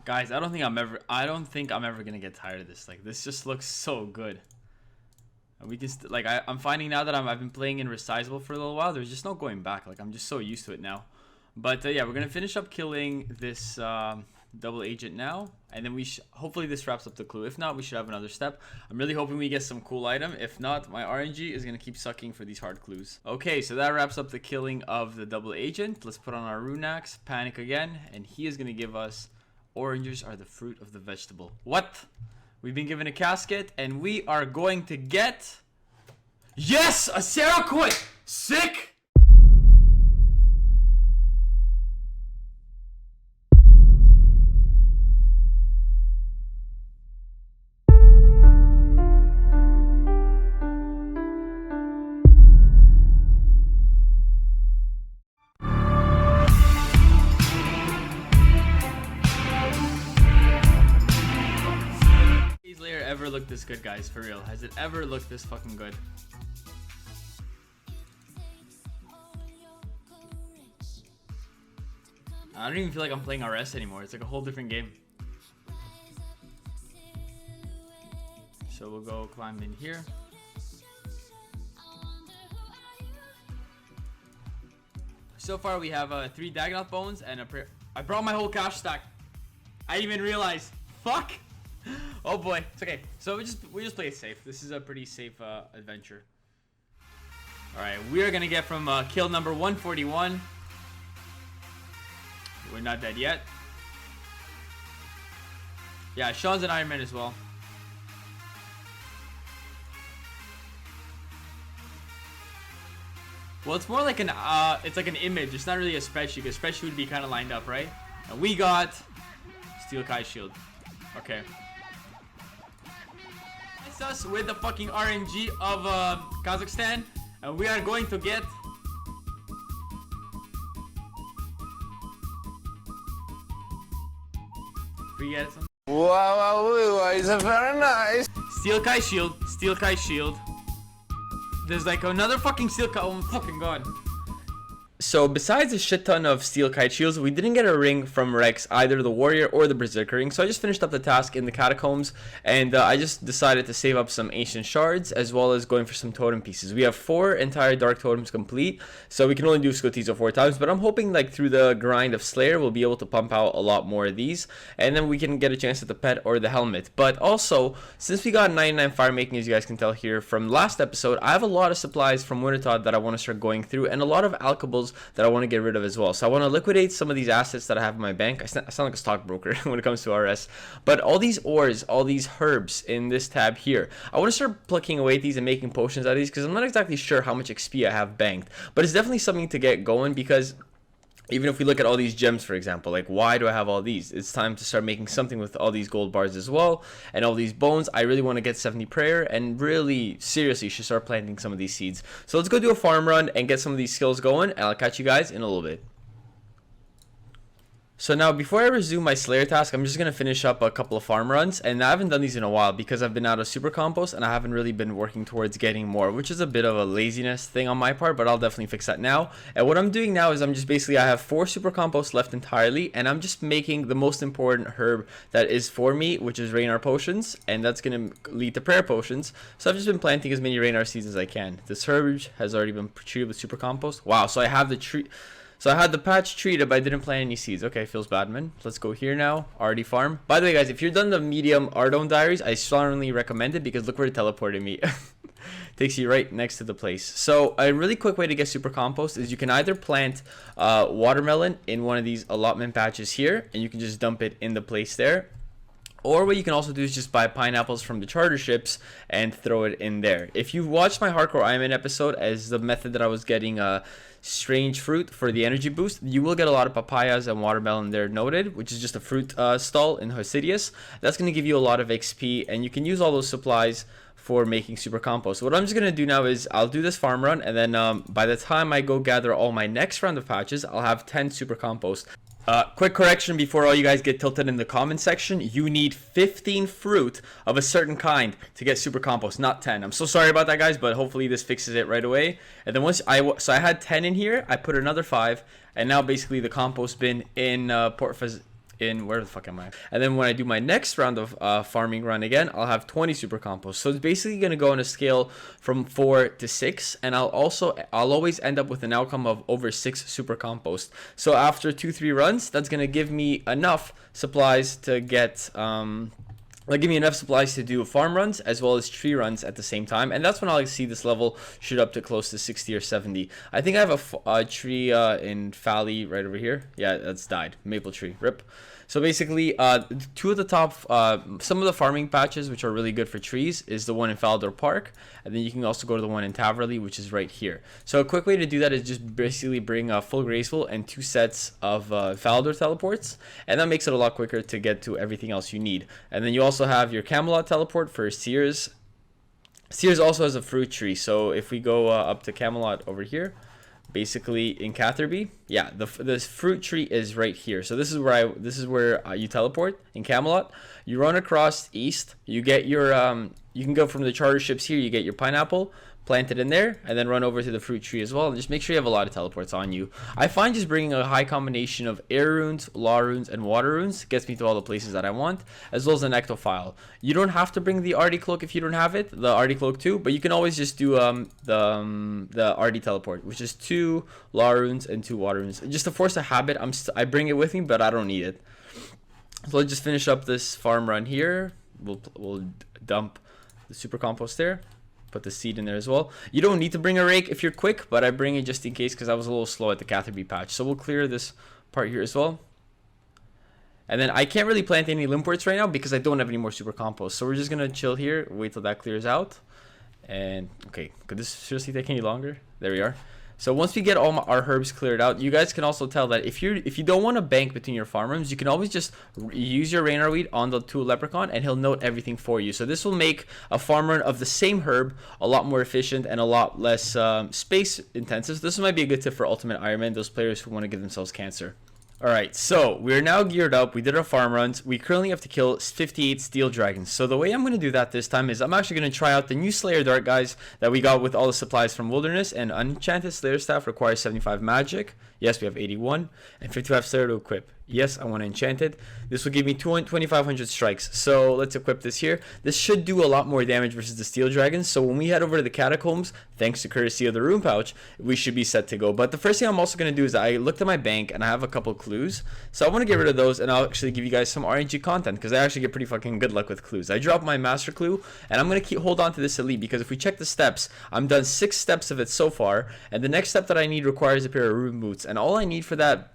Guys, I don't think I'm ever gonna get tired of this. Like, this just looks so good. And we can I'm finding now that I've been playing in resizable for a little while. There's just no going back. Like, I'm just so used to it now. But yeah, we're gonna finish up killing this double agent now, and then hopefully this wraps up the clue. If not, we should have another step. I'm really hoping we get some cool item. If not, my RNG is gonna keep sucking for these hard clues. Okay, so that wraps up the killing of the double agent. Let's put on our rune axe, panic again, and he is gonna give us oranges are the fruit of the vegetable. What? We've been given a casket, and we are going to get... Yes! A Sarah coin! Sick! Ever looked this good, guys? For real, has it ever looked this fucking good? I don't even feel like I'm playing RS anymore. It's like a whole different game. So we'll go climb in here. So far we have 3 Dagonoth bones and a prayer. I brought my whole cash stack. I didn't even realize. Fuck. Oh boy, it's okay. So we just play it safe. This is a pretty safe adventure. All right, we are gonna get from kill number 141. We're not dead yet. Yeah, Sean's an Ironman as well. Well, it's more like it's like an image. It's not really a spreadsheet. A spreadsheet would be kind of lined up, right? And we got Steel Kai Shield. Okay. It's us with the fucking RNG of Kazakhstan, and we are going to get we get some. Wow, it's a very nice. Steel Kai Shield, Steel Kai Shield. There's like another fucking Steel Kai. Oh my fucking god. So besides a shit ton of steel kite shields, we didn't get a ring from Rex, either the warrior or the berserker ring. So I just finished up the task in the catacombs, and I just decided to save up some ancient shards as well as going for some totem pieces. We have 4 entire dark totems complete, so we can only do Skotizo 4 times, but I'm hoping like through the grind of Slayer we'll be able to pump out a lot more of these, and then we can get a chance at the pet or the helmet. But also, since we got 99 fire making, as you guys can tell here from last episode, I have a lot of supplies from Wintertodt that I want to start going through, and a lot of alchables that I want to get rid of as well. So I want to liquidate some of these assets that I have in my bank. I sound like a stockbroker when it comes to RS, but all these ores, all these herbs in this tab here, I want to start plucking away at these and making potions out of these, because I'm not exactly sure how much XP I have banked, but it's definitely something to get going. Because even if we look at all these gems, for example, like, why do I have all these? It's time to start making something with all these gold bars as well, and all these bones. I really want to get 70 prayer, and really seriously should start planting some of these seeds. So let's go do a farm run and get some of these skills going, and I'll catch you guys in a little bit. So now, before I resume my Slayer task, I'm just going to finish up a couple of farm runs, and I haven't done these in a while because I've been out of super compost and I haven't really been working towards getting more, which is a bit of a laziness thing on my part, but I'll definitely fix that now. And what I'm doing now is I'm just basically, I have 4 super compost left entirely, and I'm just making the most important herb that is for me, which is Raynar potions, and that's going to lead to prayer potions. So I've just been planting as many Raynar seeds as I can. This herb has already been treated with super compost. Wow, so I have the tree. So I had the patch treated, but I didn't plant any seeds. Okay, feels bad, man. Let's go here now. Already farm. By the way, guys, if you're done the medium Ardone diaries, I strongly recommend it, because look where it teleported me. Takes you right next to the place. So a really quick way to get super compost is you can either plant watermelon in one of these allotment patches here, and you can just dump it in the place there. Or what you can also do is just buy pineapples from the charter ships and throw it in there. If you've watched my Hardcore Ironman episode as the method that I was getting strange fruit for the energy boost, you will get a lot of papayas and watermelon there noted, which is just a fruit stall in Hosidius. That's going to give you a lot of XP, and you can use all those supplies for making super compost. So what I'm just going to do now is I'll do this farm run, and then by the time I go gather all my next round of patches, I'll have 10 super compost. Quick correction before all you guys get tilted in the comment section. You need 15 fruit of a certain kind to get super compost, not 10. I'm so sorry about that, guys, but hopefully this fixes it right away. And then so I had 10 in here, I put another 5, and now basically the compost bin in in, where the fuck am I? And then when I do my next round of farming run again, I'll have 20 super compost. So it's basically going to go on a scale from 4 to 6, and I'll always end up with an outcome of over 6 super compost. So after 2-3 runs, that's going to give me enough supplies to get give me enough supplies to do farm runs as well as tree runs at the same time, and that's when I'll see this level shoot up to close to 60 or 70. I think I have a tree in Valley right over here. Yeah, that's died. Maple tree. Rip. So basically, two of the top, some of the farming patches which are really good for trees is the one in Faldor Park, and then you can also go to the one in Taverley, which is right here. So a quick way to do that is just basically bring a full graceful and 2 sets of Faldor teleports, and that makes it a lot quicker to get to everything else you need. And then you also have your Camelot teleport for Sears. Sears also has a fruit tree, so if we go up to Camelot over here, basically in Catherby, yeah, the fruit tree is right here. So this is where you teleport in Camelot. You run across east, you get your you can go from the charter ships here, you get your pineapple, plant it in there, and then run over to the fruit tree as well, and just make sure you have a lot of teleports on you. I find just bringing a high combination of air runes, law runes, and water runes gets me to all the places that I want, as well as an ectophile. You don't have to bring the Arty cloak if you don't have it, the Arty cloak too, but you can always just do the Arty teleport, which is 2 law runes and 2 water runes. Just to force a habit, I bring it with me, but I don't need it. So let's just finish up this farm run here. We'll dump the super compost there. Put the seed in there as well. You don't need to bring a rake if you're quick, but I bring it just in case because I was a little slow at the Catherby patch. So we'll clear this part here as well. And then I can't really plant any limports right now because I don't have any more super compost. So we're just going to chill here, wait till that clears out. And okay, could this seriously take any longer? There we are. So once we get all our herbs cleared out, you guys can also tell that if you don't want to bank between your farm rooms, you can always just use your Raynar Weed on the Tool Leprechaun and he'll note everything for you. So this will make a farm run of the same herb a lot more efficient and a lot less space intensive. This might be a good tip for Ultimate Ironman, those players who want to give themselves cancer. Alright, so we're now geared up. We did our farm runs. We currently have to kill 58 steel dragons. So the way I'm going to do that this time is I'm actually going to try out the new Slayer Dart, guys, that we got with all the supplies from Wilderness. And Unenchanted Slayer Staff requires 75 magic. Yes, we have 81. And 55 Slayer to equip. Yes, I want to Enchanted. This will give me 2,500 strikes. So let's equip this here. This should do a lot more damage versus the steel dragons. So when we head over to the catacombs, thanks to courtesy of the rune pouch, we should be set to go. But the first thing I'm also going to do is I looked at my bank and I have a couple clues. So I want to get rid of those and I'll actually give you guys some RNG content because I actually get pretty fucking good luck with clues. I dropped my master clue and I'm going to hold on to this elite because if we check the steps, I'm done 6 steps of it so far. And the next step that I need requires a pair of rune boots. And all I need for that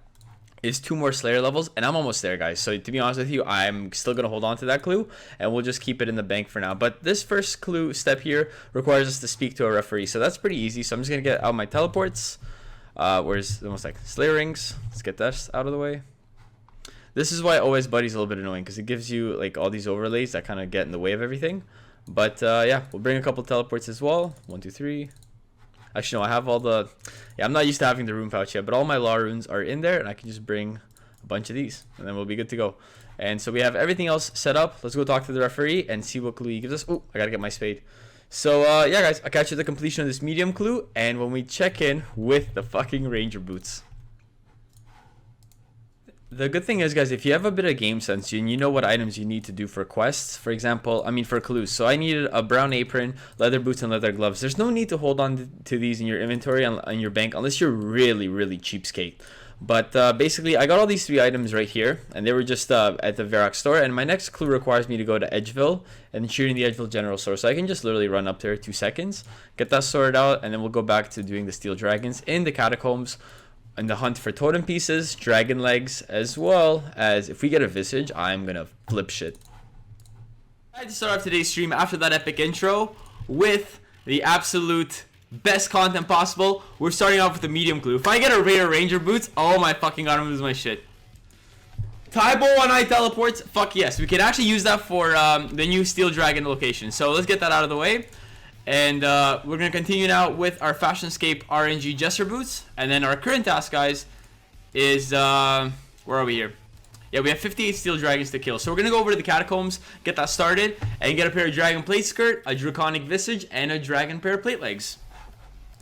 is 2 more Slayer levels, and I'm almost there, guys. So to be honest with you, I'm still going to hold on to that clue, and we'll just keep it in the bank for now. But this first clue step here requires us to speak to a referee, so that's pretty easy. So I'm just going to get out my teleports. Where's the most like Slayer rings? Let's get that out of the way. This is why OS Buddy's a little bit annoying, because it gives you like all these overlays that kind of get in the way of everything. But yeah, we'll bring a couple teleports as well. 1, 2, 3. Actually, no, I have all the... Yeah, I'm not used to having the rune pouch yet, but all my law runes are in there, and I can just bring a bunch of these, and then we'll be good to go. And so we have everything else set up. Let's go talk to the referee and see what clue he gives us. Oh, I gotta get my spade. So, yeah, guys, I'll catch you at the completion of this medium clue, and when we check in with the fucking ranger boots. The good thing is, guys, if you have a bit of game sense and you know what items you need to do for quests, for example, for clues. So I needed a brown apron, leather boots, and leather gloves. There's no need to hold on to these in your inventory and your bank unless you're really, really cheapskate. But basically, I got all these 3 items right here, and they were just at the Varrock store. And my next clue requires me to go to Edgeville and shoot in the Edgeville General Store. So I can just literally run up there 2 seconds, get that sorted out, and then we'll go back to doing the steel dragons in the catacombs. And the hunt for totem pieces, dragon legs, as well as if we get a visage, I'm gonna flip shit. I had to start off today's stream after that epic intro with the absolute best content possible. We're starting off with the medium clue. If I get a Raider Ranger boots, oh my fucking god, I'm gonna lose my shit. Taibo on eye teleports, fuck yes. We can actually use that for the new steel dragon location. So let's get that out of the way. And we're going to continue now with our Fashionscape RNG Jester Boots. And then our current task, guys, is... where are we here? Yeah, we have 58 Steel Dragons to kill. So we're going to go over to the Catacombs, get that started, and get a pair of Dragon Plate Skirt, a Draconic Visage, and a Dragon pair of Plate Legs.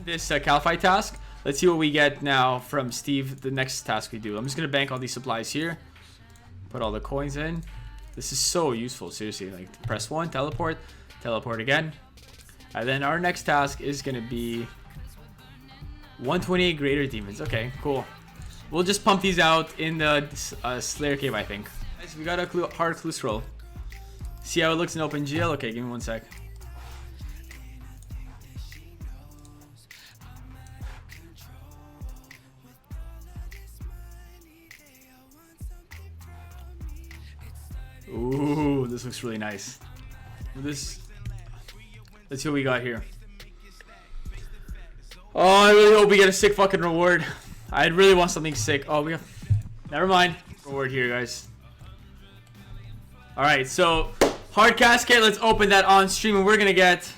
This Calify task. Let's see what we get now from Steve, the next task we do. I'm just going to bank all these supplies here. Put all the coins in. This is so useful, seriously. Like, press 1, teleport, teleport again. And then our next task is going to be 128 greater demons. Okay, cool. We'll just pump these out in the Slayer cave, I think. Guys, we got a hard clue scroll. See how it looks in OpenGL? Okay, give me 1 sec. Ooh, this looks really nice. Let's see what we got here. Oh, I really hope we get a sick fucking reward. I really want something sick. Oh, we have... Never mind. Reward here, guys. Alright, so... Hard cascade, let's open that on stream and we're gonna get...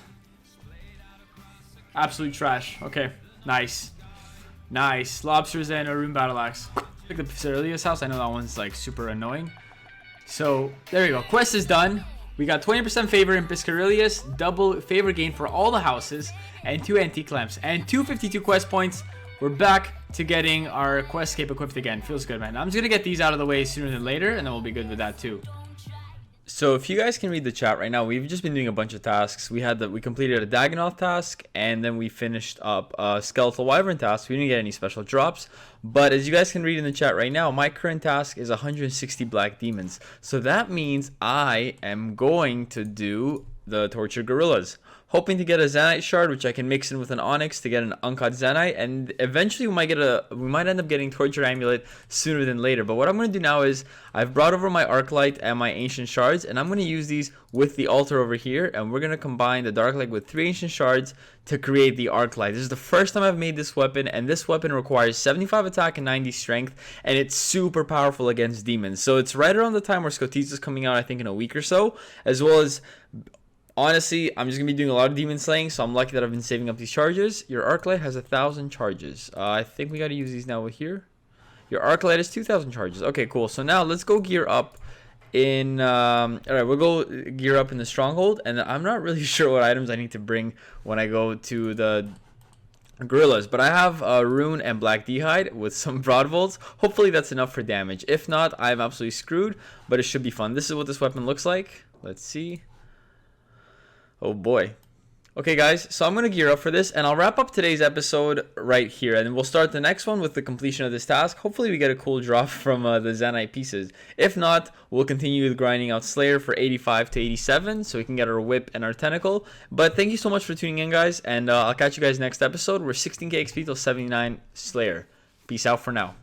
Absolute trash. Okay, nice. Nice. Lobsters and a rune battle axe. Like the Cerilius house, I know that one's like super annoying. So, there we go. Quest is done. We got 20% favor in Piscarilius, double favor gain for all the houses, and 2 antique lamps, and 252 quest points. We're back to getting our quest cape equipped again. Feels good, man. I'm just gonna get these out of the way sooner than later, and then we'll be good with that too. So if you guys can read the chat right now, we've just been doing a bunch of tasks. We completed a Dagonoth task, and then we finished up a Skeletal Wyvern task. We didn't get any special drops, but as you guys can read in the chat right now, my current task is 160 black demons. So that means I am going to do the Tortured Gorillas, hoping to get a Zanite shard, which I can mix in with an Onyx to get an uncut Zanite, and eventually we might end up getting Torture Amulet sooner than later. But what I'm going to do now is I've brought over my Arclight and my Ancient Shards, and I'm going to use these with the altar over here, and we're going to combine the Dark Light with 3 Ancient Shards to create the Arclight. This is the first time I've made this weapon, and this weapon requires 75 attack and 90 strength, and it's super powerful against demons. So it's right around the time where Scotiz is coming out, I think in a week or so, as well as... Honestly, I'm just going to be doing a lot of demon slaying, so I'm lucky that I've been saving up these charges. Your Arclight has 1,000 charges. I think we got to use these now here. Your Arclight is 2,000 charges. Okay, cool. So now let's go gear up in... Alright, we'll go gear up in the Stronghold, and I'm not really sure what items I need to bring when I go to the Gorillas, but I have Rune and Black D'hide with some Broadvolts. Hopefully that's enough for damage. If not, I'm absolutely screwed, but it should be fun. This is what this weapon looks like. Let's see. Oh boy. Okay guys, so I'm going to gear up for this, and I'll wrap up today's episode right here, and we'll start the next one with the completion of this task. Hopefully we get a cool drop from the Zanite pieces. If not, we'll continue with grinding out Slayer for 85 to 87, so we can get our whip and our tentacle. But thank you so much for tuning in, guys, and I'll catch you guys next episode. We're 16k XP till 79 Slayer. Peace out for now.